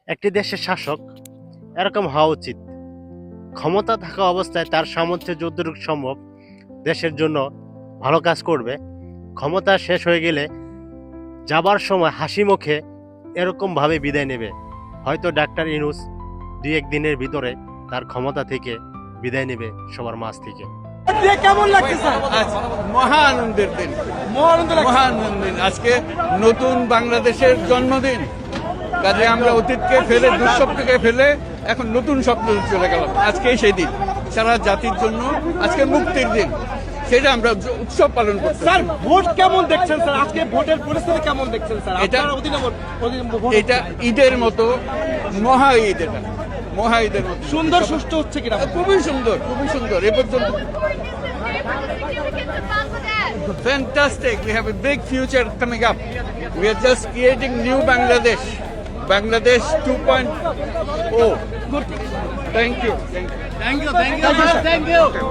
একটি দেশের শাসক এরকম হওয়া উচিত। ক্ষমতা থাকা অবস্থায় তার সামর্থ্যে যতটুকু সম্ভব দেশের জন্য ভালো কাজ করবে। ক্ষমতা শেষ হয়ে গেলে যাবার সময় হাসি মুখে এরকমভাবে বিদায় নেবে। হয়তো ডাক্তার ইউনূস 2-1 দিনের ভিতরে তার ক্ষমতা থেকে বিদায় নেবে সবার মাঝ থেকে। কেমন লাগতেছে? আজ মহা আনন্দের দিন, মহা আনন্দের দিন। আজকে নতুন বাংলাদেশের জন্মদিন। কাজে আমরা অতীতকে ফেলে, দুঃস্বপ্নকে ফেলে এখন নতুন স্বপ্ন চলে গেলাম। আজকেই সেই দিন, সারা জাতির জন্য আজকে মুক্তির দিন, সেটা আমরা উৎসব পালন করছি। স্যার ভোট কেমন দেখছেন স্যার? আজকে ভোটের পরিস্থিতি কেমন দেখছেন স্যার? এটা- আপনার অধীনে ভোট এটা ঈদের মতো মহা ঈদ, এটা মহা ঈদের মতো সুন্দর সুষ্ঠু হচ্ছে কিনা? খুবই সুন্দর, খুবই সুন্দর। এ পর্যন্ত fantastic. We have a big future coming up. We are just creating new Bangladesh, Bangladesh 2.0. Thank you. Thank you, sir. Thank you.